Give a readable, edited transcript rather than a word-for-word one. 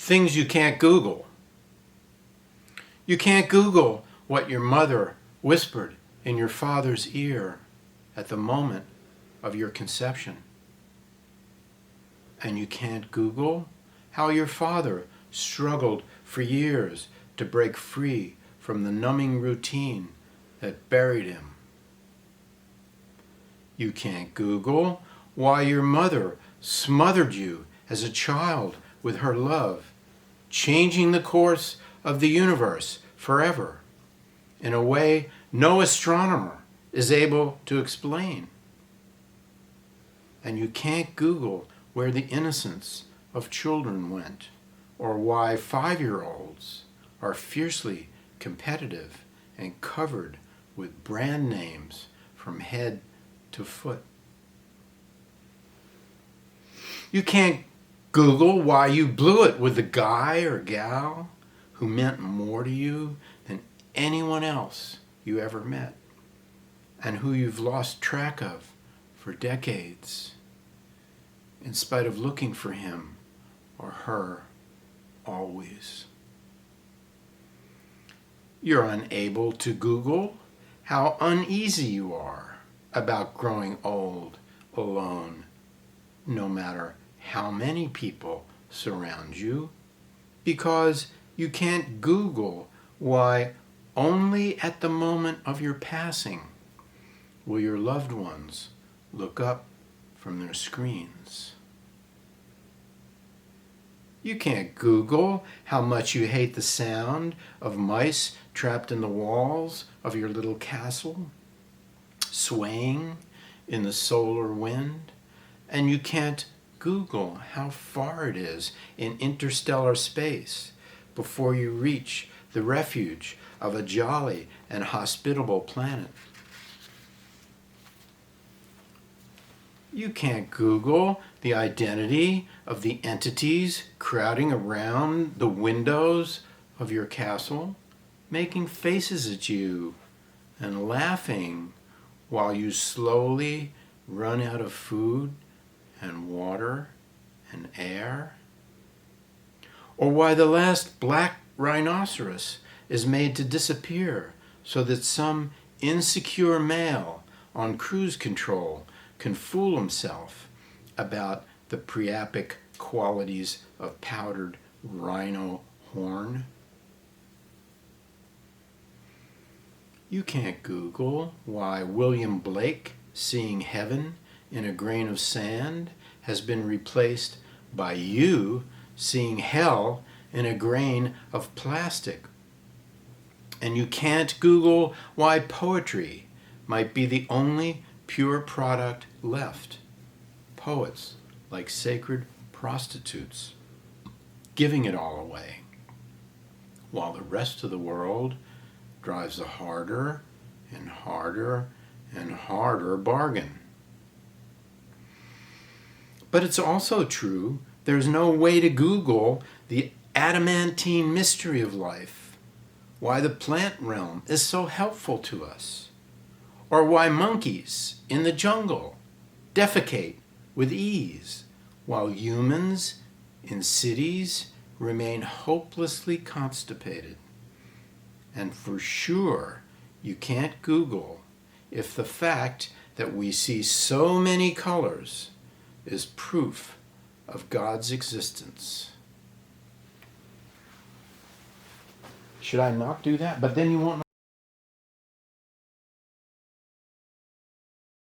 things you can't Google. You can't Google what your mother whispered in your father's ear at the moment of your conception. And you can't Google how your father struggled for years to break free from the numbing routine that buried him. You can't Google why your mother smothered you as a child with her love, changing the course of the universe forever in a way no astronomer is able to explain. And you can't Google where the innocence of children went, or why 5-year-olds are fiercely competitive and covered with brand names from head to foot. You can't Google why you blew it with the guy or gal who meant more to you than anyone else you ever met, and who you've lost track of for decades, in spite of looking for him or her always. You're unable to Google how uneasy you are about growing old alone, no matter how many people surround you, because you can't Google why only at the moment of your passing will your loved ones look up from their screens. You can't Google how much you hate the sound of mice trapped in the walls of your little castle, swaying in the solar wind, and you can't Google how far it is in interstellar space before you reach the refuge of a jolly and hospitable planet. You can't Google the identity of the entities crowding around the windows of your castle, making faces at you and laughing while you slowly run out of food and water and air. Or why the last black rhinoceros is made to disappear so that some insecure male on cruise control can fool himself about the priapic qualities of powdered rhino horn. You can't Google why William Blake seeing heaven in a grain of sand has been replaced by you seeing hell in a grain of plastic. And you can't Google why poetry might be the only pure product left. Poets like sacred prostitutes, giving it all away, while the rest of the world drives a harder and harder and harder bargain. But it's also true there's no way to Google the adamantine mystery of life, why the plant realm is so helpful to us, or why monkeys in the jungle defecate with ease, while humans in cities remain hopelessly constipated. And for sure, you can't Google if the fact that we see so many colors is proof of God's existence. Should I not do that? But then you won't